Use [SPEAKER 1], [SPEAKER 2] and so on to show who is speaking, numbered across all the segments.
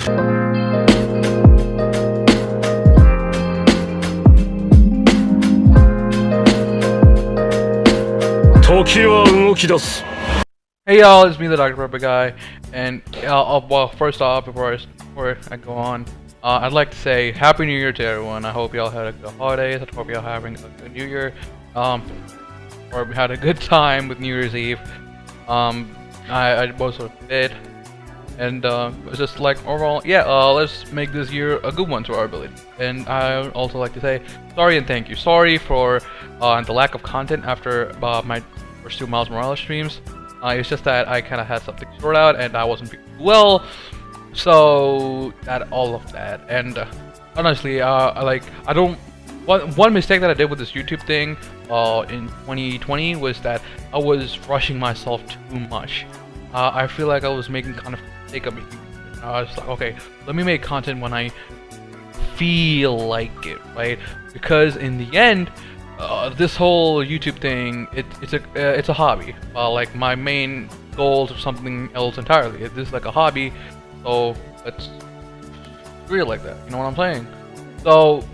[SPEAKER 1] Hey y'all, it's me, the Dr. Pepper guy, and well, first off, before I go on, I'd like to say Happy New Year to everyone. I hope y'all had a good holidays. I hope y'all having a good New Year, or had a good time with New Year's Eve. I also did, and it's just like overall, yeah. Let's make this year a good one to our ability. And I would also like to say sorry and thank you. Sorry for the lack of content after my first 2 Miles Morales streams. It's just that I kind of had something to sort out and I wasn't feeling well, so all of that. And honestly, I don't. One mistake that I did with this YouTube thing in 2020 was that I was rushing myself too much. I feel like I was making kind of a mistake of it. I was like, okay, let me make content when I feel like it, right? Because in the end, this whole YouTube thing, it's a hobby. Like my main goals are something else entirely. This is like a hobby, so let's treat it like that. You know what I'm saying? So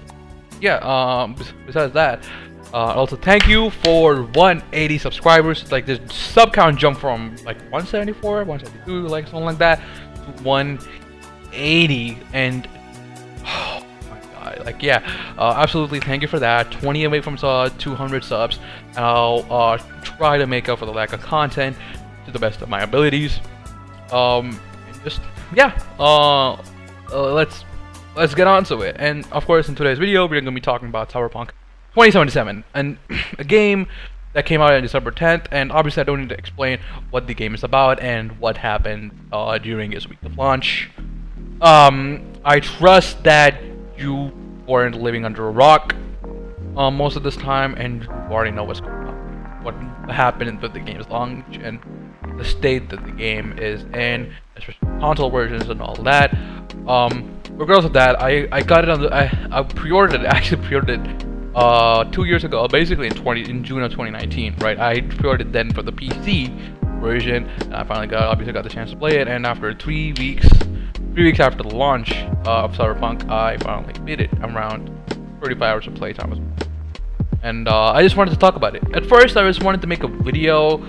[SPEAKER 1] yeah. Besides that, also thank you for 180 subscribers. Like the sub count jumped from like 174, 172, like something like that, to 180, and like yeah, absolutely thank you for that. 20 away from 200 subs, and I'll try to make up for the lack of content to the best of my abilities. And just yeah, let's get on to it. And of course, in today's video, we're gonna be talking about Cyberpunk 2077, and a game that came out on December 10th. And obviously, I don't need to explain what the game is about and what happened during its week of launch. I trust that you weren't living under a rock most of this time, and you already know what's going on, what happened with the game's launch and the state that the game is in, especially console versions and all that. Regardless of that, I got it on the I pre-ordered it. I actually pre-ordered it 2 years ago, basically in June of 2019, right? I pre-ordered it then for the PC version, and I finally obviously got the chance to play it. And after 3 weeks after the launch of Cyberpunk, I finally beat it, around 35 hours of playtime as well. And I just wanted to talk about it. At first, I just wanted to make a video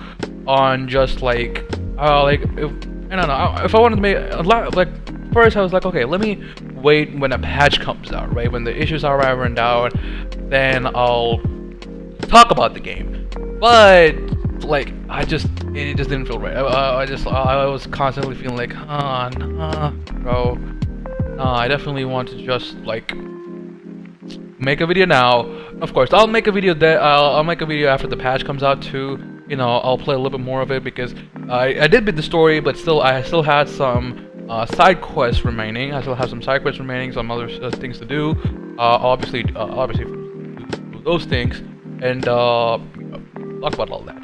[SPEAKER 1] on just like I don't know, if I wanted to make a lot, like first I was like, okay, let me wait when a patch comes out, right? When the issues are ironed out, then I'll talk about the game. But like it just didn't feel right. I was constantly feeling like, nah, bro, nah, I definitely want to just like make a video now. Of course, I'll make a video I'll make a video after the patch comes out too. You know, I'll play a little bit more of it because I did beat the story, but I still had some side quests remaining. I still have some side quests remaining, some other things to do. Obviously do those things and talk about all that.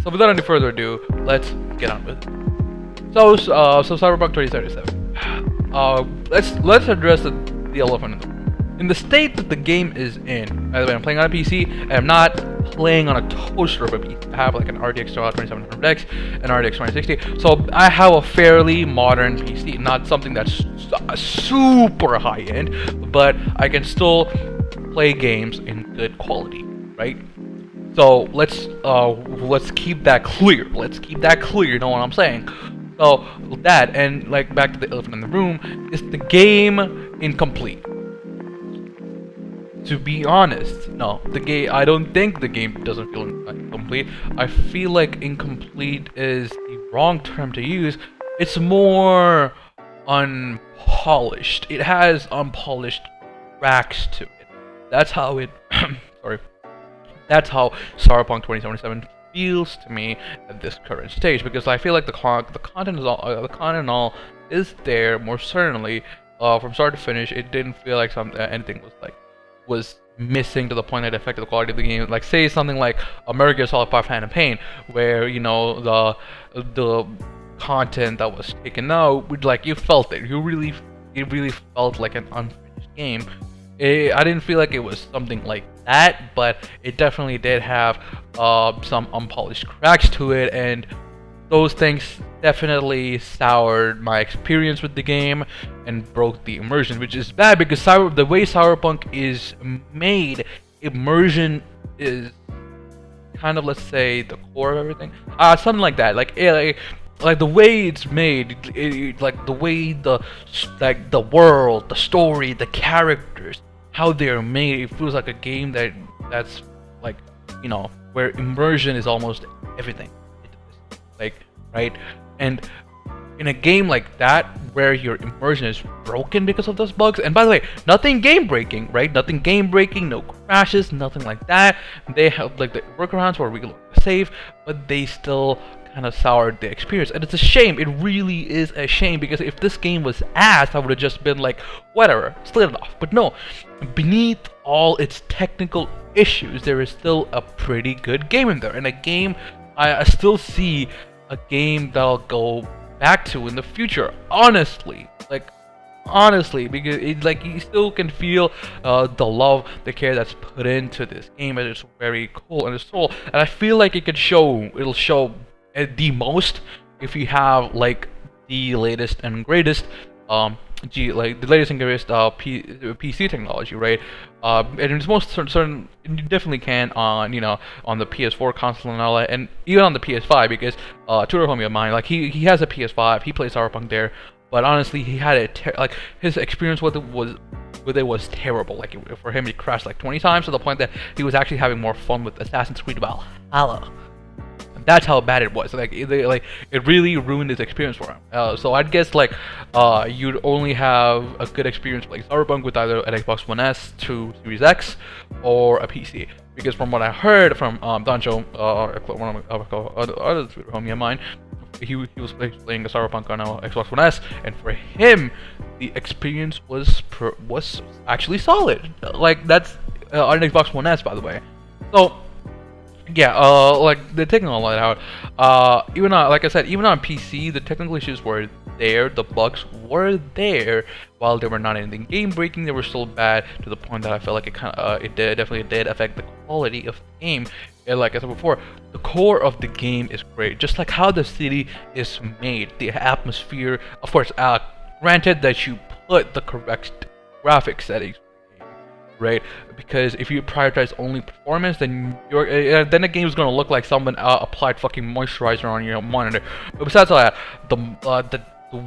[SPEAKER 1] So without any further ado, let's get on with it. So Cyberpunk 2077. Let's address the elephant in the room. In the state that the game is in, by the way, I'm playing on a PC, and I'm not playing on a toaster of a PC. I have like an RTX 2700X, an RTX 2060, so I have a fairly modern PC, not something that's super high end, but I can still play games in good quality, right? So let's keep that clear. Let's keep that clear. You know what I'm saying? So that, and like back to the elephant in the room, is the game incomplete? To be honest, no. I don't think the game doesn't feel incomplete. I feel like incomplete is the wrong term to use. It's more unpolished. It has unpolished cracks to it. That's how it. Sorry. That's how Cyberpunk 2077 feels to me at this current stage, because I feel like the content and all is there, more certainly, from start to finish. It didn't feel like anything was missing to the point that it affected the quality of the game. Like say something like Metal Gear Solid 5 Phantom Pain, where you know the content that was taken out, like you felt it. It really felt like an unfinished game. I didn't feel like it was something like that, but it definitely did have some unpolished cracks to it, and those things definitely soured my experience with the game and broke the immersion, which is bad because the way Cyberpunk is made, immersion is kind of, let's say, the core of everything. Something like that. Like the way it's made, like the way the world, the story, the characters, how they're made. It feels like a game that's like, where immersion is almost everything. Like, right? And in a game like that, where your immersion is broken because of those bugs, and by the way, nothing game breaking, right? Nothing game breaking, no crashes, nothing like that. They have like the workarounds where we can save, but they still kind of soured the experience, and it's a shame. It really is a shame, because if this game was ass, I would have just been like, whatever, slid it off. But no, beneath all its technical issues, there is still a pretty good game in there, and a game I still see a game that I'll go back to in the future. Honestly, because you still can feel the love, the care that's put into this game, and it's very cool and it's soul. And I feel like it'll show the most if you have like the latest and greatest PC technology, right? And it's most certain you definitely can on on the PS4 console and all that, and even on the PS5, because tutor homie of mine, like he has a PS5, he plays Cyberpunk there, but honestly he had his experience with it was terrible. Like for him, it crashed like 20 times, to the point that he was actually having more fun with Assassin's Creed Valhalla. That's how bad it was. Like it really ruined his experience for him. So I'd guess you'd only have a good experience playing Cyberpunk with either an Xbox One S to Series X or a PC. Because from what I heard from Dancho, one of my other homie of mine, he was playing the Cyberpunk on Xbox One S, and for him, the experience was actually solid. Like that's on Xbox One S, by the way. So. Yeah, like they're taking all that out. Even like I said, even on PC, the technical issues were there, the bugs were there. While they were not anything game breaking, they were still bad, to the point that I felt like it definitely did affect the quality of the game. And like I said before, the core of the game is great, just like how the city is made, the atmosphere. Of course, granted that you put the correct graphic settings, right? Because if you prioritize only performance, then the game is gonna look like someone applied fucking moisturizer on your monitor. But besides all that, the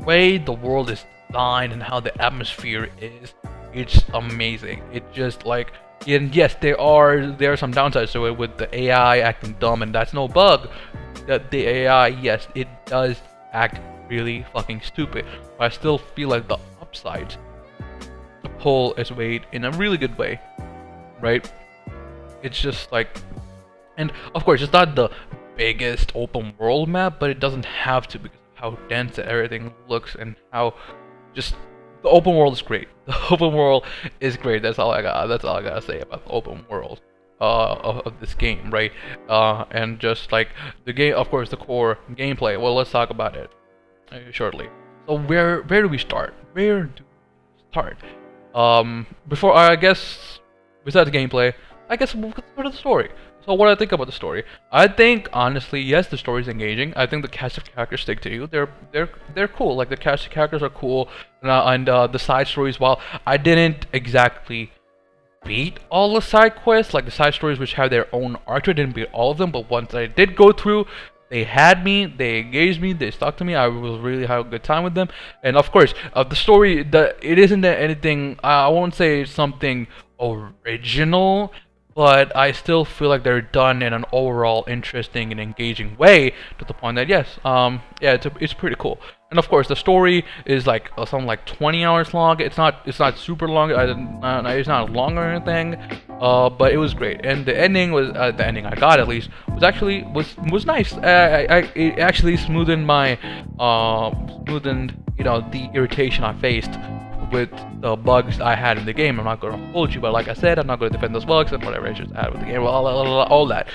[SPEAKER 1] way the world is designed and how the atmosphere is, it's amazing. It just like, and yes, there are some downsides to it, with the AI acting dumb, and that's no bug. That the AI, yes, it does act really fucking stupid, but I still feel like the upsides pull its weight in a really good way, right? It's just like, and of course it's not the biggest open world map, but it doesn't have to, because of how dense everything looks, and how just the open world is great. The open world is great. That's all I gotta say about the open world of this game, right? And just like the game, of course, the core gameplay. Well, let's talk about it shortly. So where do we start? Before, I guess, besides the gameplay, I guess we'll go to the story. So what I think about the story, I think honestly, yes, the story is engaging. I think the cast of characters stick to you. They're cool. Like the cast of characters are cool, and the side stories. While I didn't exactly beat all the side quests, like the side stories which have their own arc, I didn't beat all of them. But once I did go through, they had me, they engaged me, they stuck to me. I was really have a good time with them. And of course, the story, it isn't anything. I won't say it's something original, but I still feel like they're done in an overall interesting and engaging way, to the point that yes, yeah, it's pretty cool. And of course, the story is like something like 20 hours long. It's not super long. It's not long or anything. But it was great. And the ending was the ending I got, at least, was actually was nice. It actually smoothened the irritation I faced with the bugs I had in the game. I'm not going to hold you, but like I said, I'm not going to defend those bugs and whatever issues I had with the game. All that.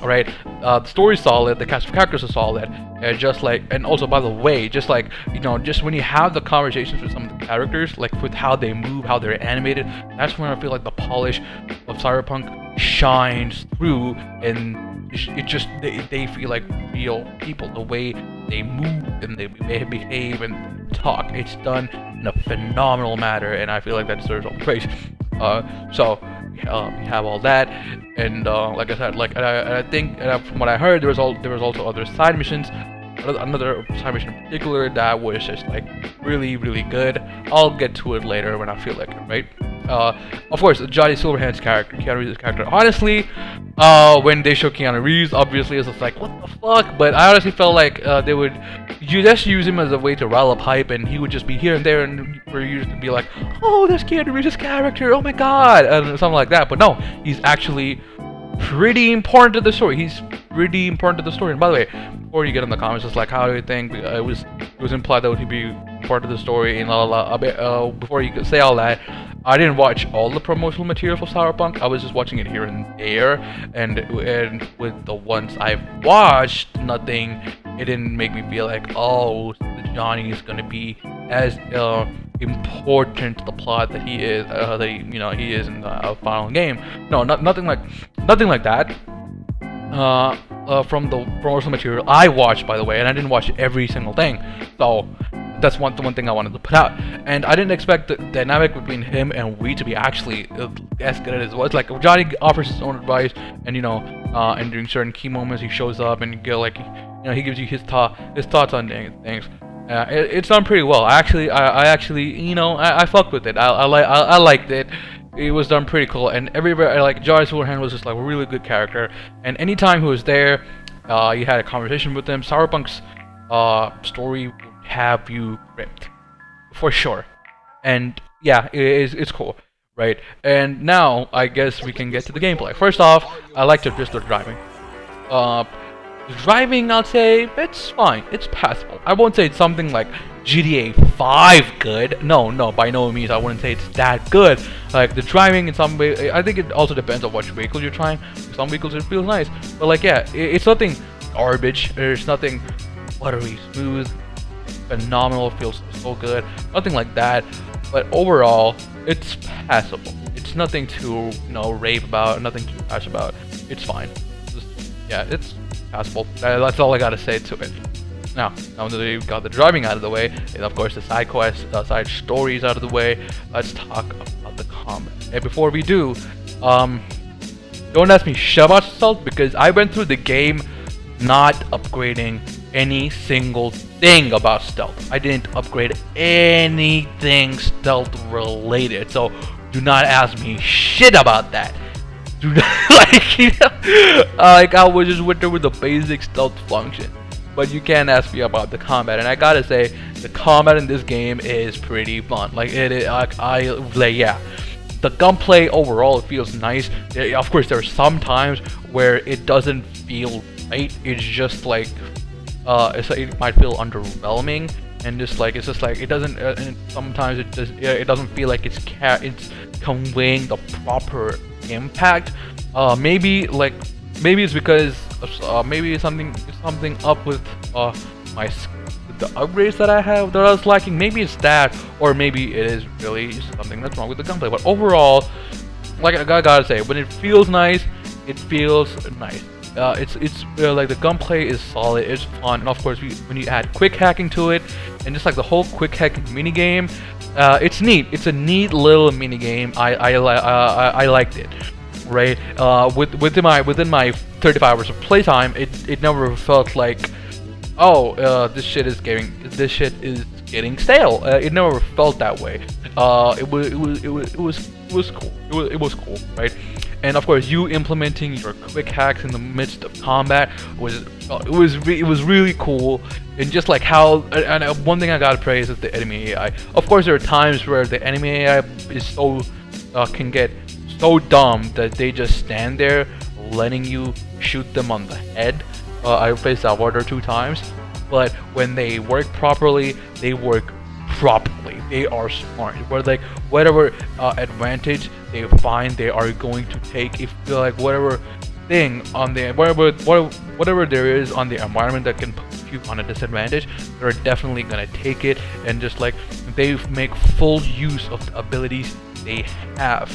[SPEAKER 1] Alright, the story's solid, the cast of characters are solid, and just like, and also by the way, just like, just when you have the conversations with some of the characters, like with how they move, how they're animated, that's when I feel like the polish of Cyberpunk shines through, and it just, they feel like real people. The way they move and they behave and talk. It's done in a phenomenal manner, and I feel like that deserves all praise. So we have all that, and like I said, like I think from what I heard, there was also other side missions. Another side mission in particular that was just like really good. I'll get to it later when I feel like it, right? Of course, Johnny Silverhand's character, Keanu Reeves' character. Honestly, when they show Keanu Reeves, obviously it's just like, what the fuck? But I honestly felt like they would just use him as a way to rile up hype, and he would just be here and there, and for you to be like, oh, that's Keanu Reeves' character, oh my god, and something like that. But no, he's actually pretty important to the story. He's pretty important to the story. And by the way, before you get in the comments, it's like, how do you think it was implied that he'd be part of the story and before you could say all that, I didn't watch all the promotional material for Cyberpunk. I was just watching it here and there, and with the ones I've watched, it didn't make me feel like, oh, Johnny is gonna be as important to the plot that he is, he is in the final game. No, nothing like that. From the promotional material I watched, by the way, and I didn't watch every single thing, so that's one thing I wanted to put out. And I didn't expect the dynamic between him and Wee to be actually as good as it was. Like, Johnny offers his own advice, and and during certain key moments he shows up and he gives you his thoughts on things. It's done pretty well. I fucked with it. I liked it. It was done pretty cool, and everybody, like, Johnny Silverhand was just like a really good character, and anytime he was there, you had a conversation with him. Cyberpunk's story would have you ripped, for sure. And yeah, it's cool, right? And now I guess we can get to the gameplay. First off, I like to just the driving. Driving, I'll say it's fine. It's passable. I won't say it's something like GTA 5 good. No, by no means. I wouldn't say it's that good. Like, the driving in some way, I think it also depends on which vehicle you're trying. Some vehicles it feels nice, but like, yeah, it's nothing garbage. There's nothing buttery smooth, phenomenal, feels so good. Nothing like that. But overall, it's passable. It's nothing to rave about. Nothing to trash about. It's fine. It's passable. That's all I gotta say to it. Now that we've got the driving out of the way, and of course the side quests, side stories out of the way, let's talk about the combat. And before we do, don't ask me shit about stealth, because I went through the game not upgrading any single thing about stealth. I didn't upgrade anything stealth related, so do not ask me shit about that. Do not, I was just went with the basic stealth function. But you can ask me about the combat, and I gotta say, the combat in this game is pretty fun. Like, it is, the gunplay overall, it feels nice. Of course, there are some times where it doesn't feel right. It's just like, it might feel underwhelming, and it doesn't. And sometimes it doesn't feel like it's conveying the proper impact. Maybe it's because maybe something up with the upgrades that I was lacking. Maybe it's that, or maybe it is really something that's wrong with the gunplay. But overall, like, I gotta say, when it feels nice, it feels nice. It's like, the gunplay is solid, it's fun, and of course when you add quick hacking to it, and just like the whole quick hacking mini game, it's neat. It's a neat little mini game. I liked it. Right, within my 35 hours of playtime, it never felt like, oh, this shit is getting stale. It never felt that way. It was cool. It was cool, right? And of course, you implementing your quick hacks in the midst of combat was really cool. And just like how, and one thing I gotta praise is the enemy AI. Of course, there are times where the enemy AI is can get so dumb that they just stand there letting you shoot them on the head. I faced that 1 or 2 times, but when they work properly, they work properly. They are smart. Whatever advantage they find, they are going to take. If like whatever thing on the whatever there is on the environment that can put you on a disadvantage, they're definitely gonna take it, and just like they make full use of the abilities they have.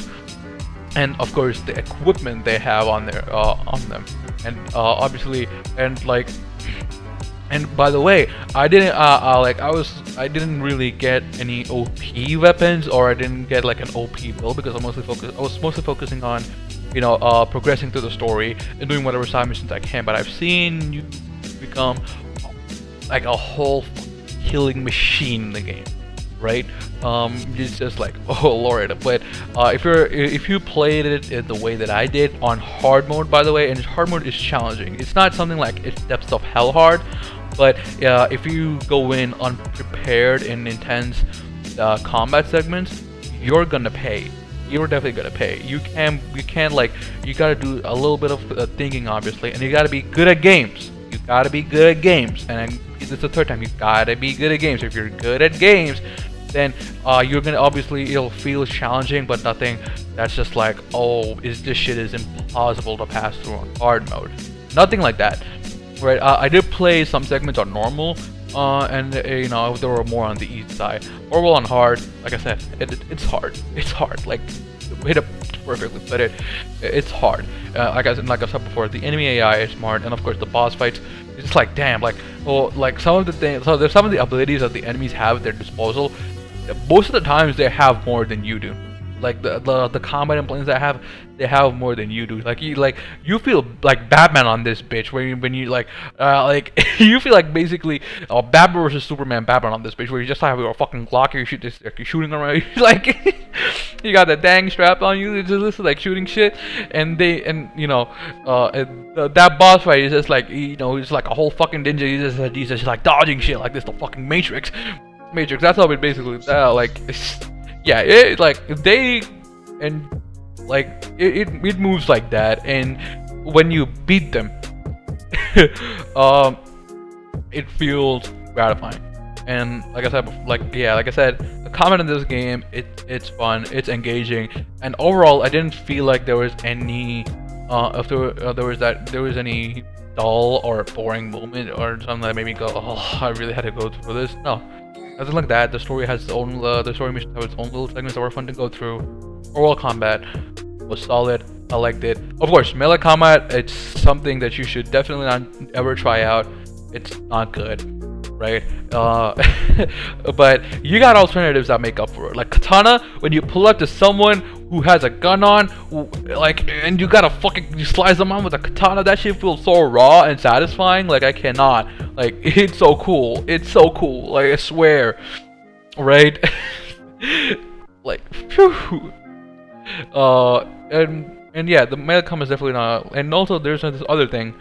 [SPEAKER 1] And of course the equipment they have on them, and obviously, and like, And by the way, I didn't I didn't really get any OP weapons, or I didn't get like an OP build, because I was mostly focusing on, progressing through the story and doing whatever side missions I can. But I've seen you become like a whole killing machine in the game, right? It's just like, oh lord. But if you played it in the way that I did on hard mode, by the way, and hard mode is challenging. It's not something like it's depths of hell hard, but if you go in unprepared in intense combat segments, you're gonna pay. You're definitely gonna pay. You can't like, you gotta do a little bit of thinking, obviously, and you gotta be good at games. You gotta be good at games, and this is the third time, you gotta be good at games. If you're good at games, then you're gonna, obviously it'll feel challenging, but nothing that's just like, oh, this shit is impossible to pass through on hard mode. Nothing like that, right? I did play some segments on normal, and there were more on the easy side. Overall on hard, like I said, it's hard. It's hard. Like, hit it perfectly, but it's hard. Like I said before, the enemy AI is smart, and of course the boss fights. It's just like, damn, like, like some of the things. So there's some of the abilities that the enemies have at their disposal. Most of the times they have more than you do. Like the combat and planes that they have more than you do. Like you feel like Batman on this bitch when you like you feel like basically Batman versus Superman Batman on this bitch, where you just have your fucking Glock, you're shooting around, like you got the dang strap on you, it's just like shooting shit, and that boss fight is just like, it's like a whole fucking ninja. He's just like dodging shit like this, the fucking Matrix. That's how it basically yeah, it moves like that, and when you beat them, it feels gratifying. And like I said, the combat in this game, it's fun, it's engaging, and overall, I didn't feel like there was any, if there was any dull or boring moment or something that made me go, oh, I really had to go through this. No. Nothing like that. The story has its own, the story missions have its own little segments that were fun to go through. Overall combat was solid. I liked it. Of course, melee combat, it's something that you should definitely not ever try out. It's not good, right? But you got alternatives that make up for it. Like katana, when you pull up to someone who has a gun on, and you slice them on with a katana, that shit feels so raw and satisfying. Like, I cannot. Like, it's so cool. It's so cool. Like, I swear. Right? Like, phew. And yeah, the melee combat is definitely not. And also, there's this other thing.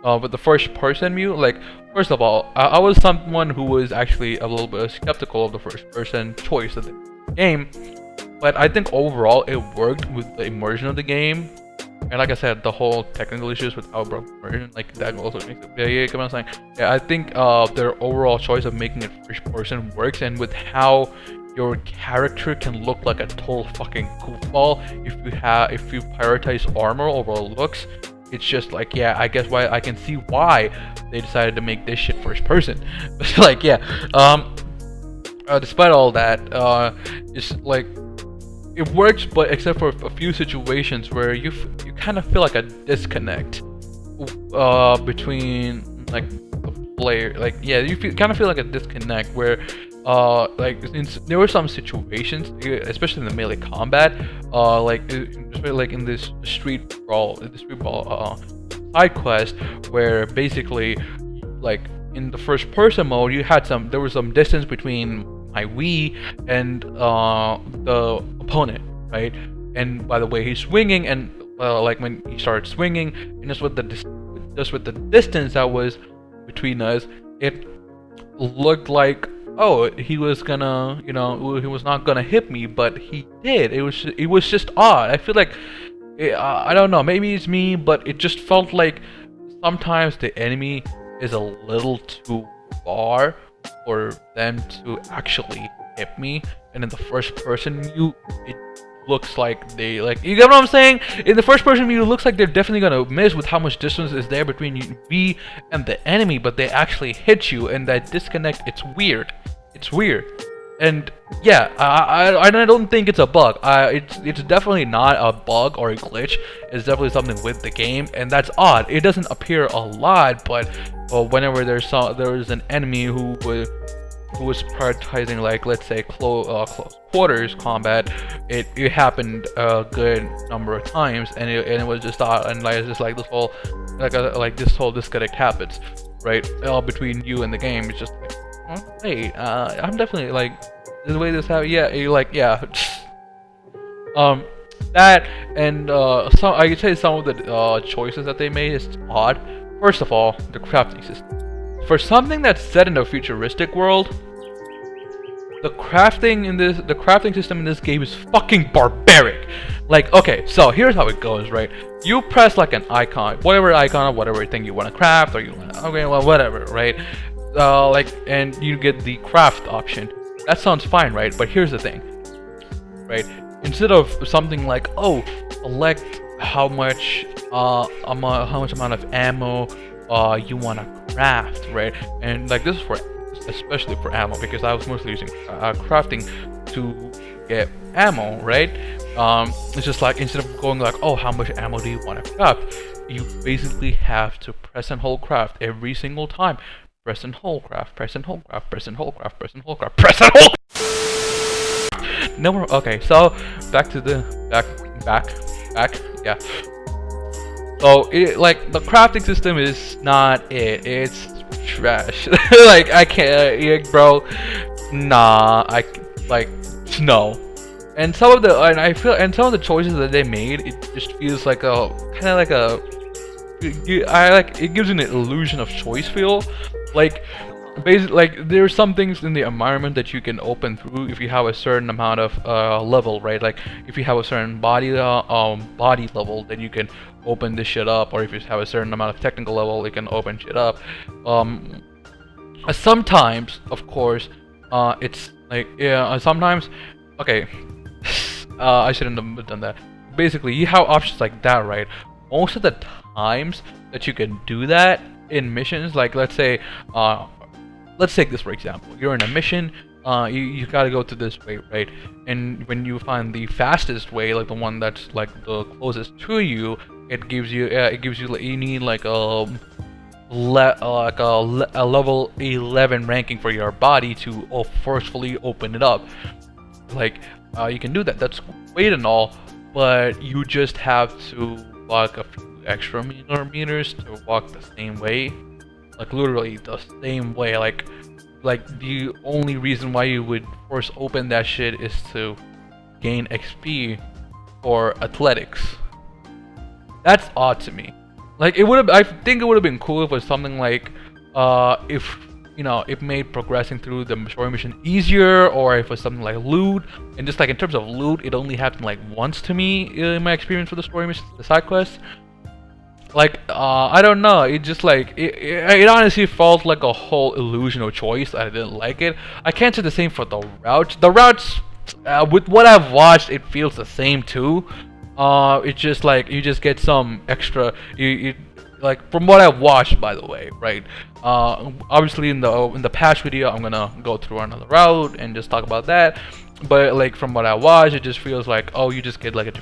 [SPEAKER 1] With the first person view, like, first of all, I was someone who was actually a little bit skeptical of the first person choice of the game, but I think overall it worked with the immersion of the game. And like I said, the whole technical issues with outbreak immersion, like, that also makes it, come on, saying, yeah, I think their overall choice of making it first person works, and with how your character can look like a total fucking goofball if you prioritize armor over looks. It's just like, yeah, I guess why I can see why they decided to make this shit first person. Like, yeah, despite all that, it's like, it works, but except for a few situations where you kind of feel like a disconnect between like the player. Like, yeah, you kind of feel like a disconnect where there were some situations, especially in the melee combat, like in this street brawl side quest, where basically, like, in the first person mode, there was some distance between my Wii and the opponent, right? And by the way he's swinging, and like when he started swinging, and just with the distance that was between us, it looked like, oh, he was gonna, he was not gonna hit me, but he did. It was just odd. I feel like, I don't know, maybe it's me, but it just felt like sometimes the enemy is a little too far for them to actually hit me, and in the first person view, it looks like they, like, you get what I'm saying? In the first person view, it looks like they're definitely gonna miss with how much distance is there between you and the enemy, but they actually hit you, and that disconnect, it's weird. It's weird. And yeah, I don't think it's a bug. It's definitely not a bug or a glitch. It's definitely something with the game, and that's odd. It doesn't appear a lot, but whenever there's an enemy who was prioritizing, like, let's say close quarters combat, it happened a good number of times, and it was just odd, and like it's just like this whole this whole disconnect happens, right, between you and the game. It's just like, oh, hey, I'm definitely like the way this happened. Yeah, you like, yeah. That, and some, I could say some of the choices that they made is odd. First of all, the crafting system. For something that's set in a futuristic world, the crafting system in this game is fucking barbaric. Like, okay, so here's how it goes, right? You press like an icon, whatever thing you want to craft, or okay, well, whatever, right? And you get the craft option. That sounds fine, right? But here's the thing, right? Instead of something like, oh, select how much amount of ammo you want to craft, right? And like this is for especially for ammo, because I was mostly using crafting to get ammo, right? It's just like, instead of going like, oh, how much ammo do you want to craft, you basically have to press and hold craft every single time. Press and hold craft, press and hold craft, press and hold craft, press and hold craft, press and hold. No more. Okay, so back to the back. Yeah. So like the crafting system is not it. It's trash. Like, I can't, bro. Nah, no. And some of the choices that they made, it just feels like a kind of like a. It gives you an illusion of choice feel. Like, basically, like, there's some things in the environment that you can open through if you have a certain amount of level, right? Like, if you have a certain body level, then you can open this shit up, or if you have a certain amount of technical level, you can open shit up. Sometimes, of course, it's like, yeah, sometimes, okay, I shouldn't have done that. Basically, you have options like that, right? Most of the times that you can do that in missions, like, let's say, let's take this for example. You're in a mission, you gotta go to this way, right? And when you find the fastest way, like the one that's like the closest to you, it gives you you need like a level 11 ranking for your body to forcefully open it up. Like, you can do that. That's great and all, but you just have to walk a few extra meters to walk the same way. Like, literally the same way. Like the only reason why you would force open that shit is to gain XP or athletics. That's odd to me. Like, I think it would have been cool if it was something like, if, you know, it made progressing through the story mission easier, or if it was something like loot. And just like in terms of loot, it only happened like once to me in my experience with the story missions, the side quests. Like, I don't know, it just like, it honestly felt like a whole illusion of choice. I didn't like it. I can't say the same for the routes. The routes, with what I've watched, it feels the same too. It's just like, you just get some extra, you like, from what I've watched, by the way, right? Obviously in the past video, I'm gonna go through another route and just talk about that. But like, from what I watched, it just feels like, oh, you just get like a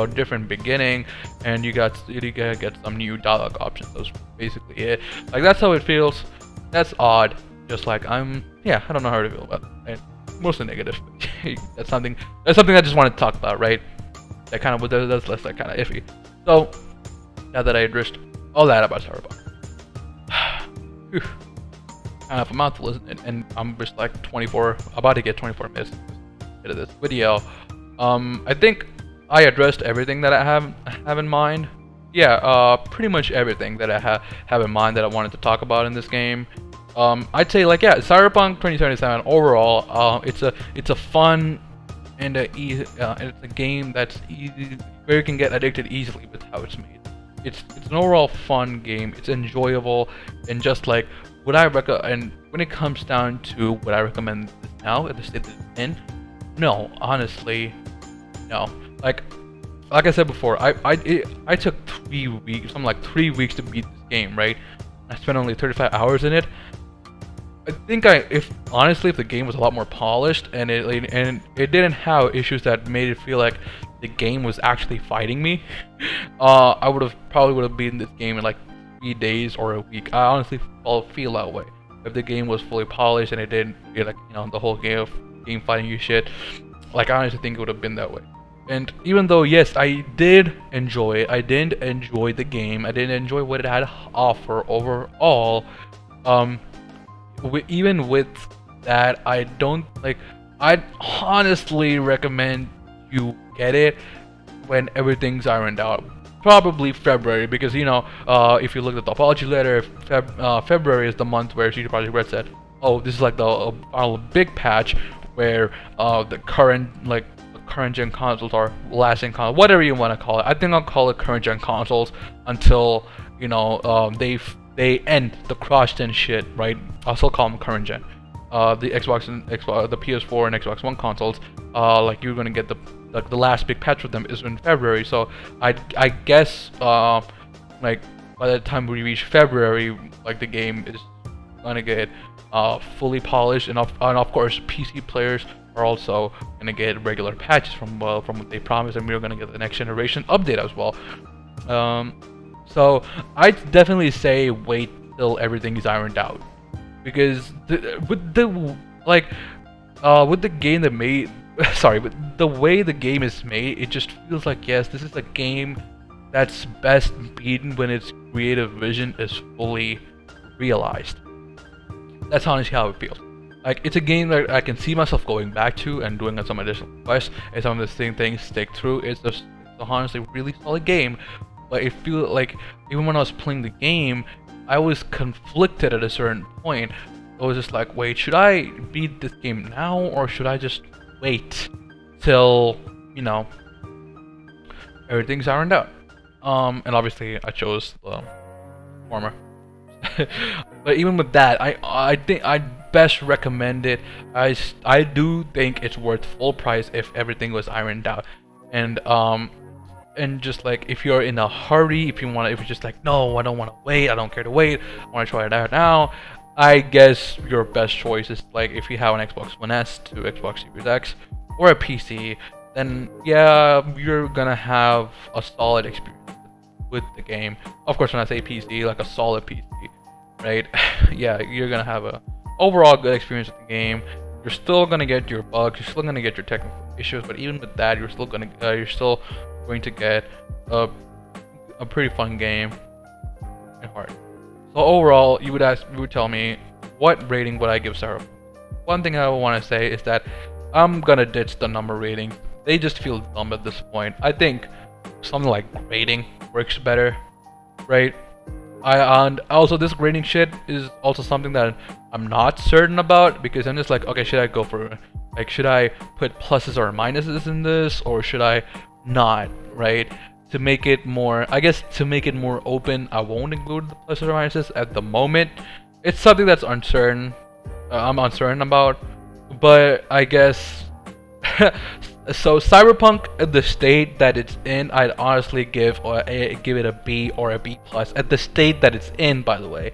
[SPEAKER 1] different beginning, and you gotta get some new dialogue options. That's basically it. Like, that's how it feels. That's odd. Just like, I don't know how to feel about it. Right? Mostly negative. That's something I just want to talk about, right? That kind of, that's less like kind of iffy. So now that I addressed all that about Cyberpunk, kind of a mouthful, isn't it? And I'm just like about to get 24 minutes into this video. I think I addressed everything that I have in mind. Yeah, pretty much everything that I have in mind that I wanted to talk about in this game. I'd say, like, yeah, Cyberpunk 2077 overall, it's a fun and it's a game that's easy, where you can get addicted easily with how it's made. It's an overall fun game. It's enjoyable, and just like would I recommend. And when it comes down to would I recommend this now at the state that it's in, no, honestly, no. Like I said before, I took 3 weeks, something like 3 weeks to beat this game, right? I spent only 35 hours in it. I think if honestly, if the game was a lot more polished and it didn't have issues that made it feel like the game was actually fighting me, I would have beaten this game in like 3 days or a week. I honestly feel that way. If the game was fully polished and it didn't feel like, you know, the whole game fighting you shit, like I honestly think it would have been that way. And even though yes, I did enjoy it, I didn't enjoy the game, I didn't enjoy what it had to offer overall. Even with that, I don't like. I'd honestly recommend you get it when everything's ironed out. Probably February, because you know, if you look at the apology letter, February is the month where CD Projekt Red said, "Oh, this is like the final big patch where the current gen consoles are last gen consoles, whatever you want to call it. I think I'll call it current gen consoles until you know they end the cross-gen shit, right? I'll still call them current gen. The Xbox and the PS4 and Xbox One consoles, like you're gonna get the last big patch with them is in February. So I guess like by the time we reach February, like the game is gonna get fully polished, and of course PC players are also gonna get regular patches from what they promised, and we're gonna get the next generation update as well. So I'd definitely say wait till everything is ironed out, because with the game that made sorry, with the way the game is made, it just feels like yes, this is a game that's best beaten when its creative vision is fully realized. That's honestly how it feels. Like it's a game that I can see myself going back to and doing some additional quests and some of the same things stick through. It's honestly really solid game. But it feels like even when I was playing the game, I was conflicted at a certain point. I was just like, wait, should I beat this game now or should I just wait till, you know, everything's ironed out? And obviously I chose the former. But even with that, I think I'd best recommend it. I do think it's worth full price if everything was ironed out. And just like if you're in a hurry, if you're just like, no, I don't want to wait, I don't care to wait, I want to try it out now, I guess your best choice is like if you have an Xbox One S to Xbox Series X or a PC, then yeah, you're gonna have a solid experience with the game. Of course, when I say PC, like a solid PC, right? Yeah, you're gonna have a overall good experience with the game. You're still gonna get your bugs, you're still gonna get your technical issues, but even with that, you're still going to get a pretty fun game and hard. So overall, you would tell me what rating would I give Cyberpunk? One thing I want to say is that I'm gonna ditch the number rating. They just feel dumb at this point. I think something like grading works better, right? And also this grading shit is also something that I'm not certain about, because I'm just like, okay, should I go for like, should I put pluses or minuses in this, or should I not, right? To make it more, I guess to make it more open, I won't include the pluses or minuses at the moment. It's something that's uncertain. I'm uncertain about, but I guess so Cyberpunk at the state that it's in, I'd honestly give it a B or a B plus at the state that it's in, by the way.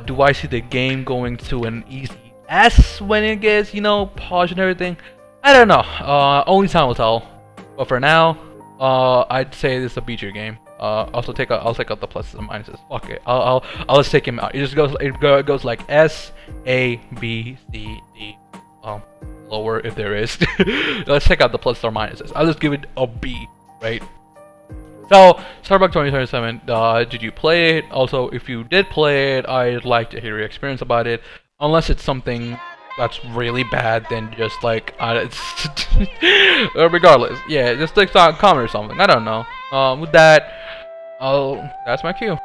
[SPEAKER 1] Do I see the game going to an easy S when it gets, you know, polished and everything? I don't know. Only time will tell. But for now, I'd say this is a B tier game. I'll take out the pluses and minuses. Fuck it. I'll just take him out. It goes like S, A, B, C, D. Lower if there is. Let's check out the pluses or minuses. I'll just give it a B, right? So, Cyberpunk 2077, did you play it? Also, if you did play it, I'd like to hear your experience about it. Unless it's something that's really bad, then just like, it's regardless, yeah, just like comment or something. I don't know. With that, that's my cue.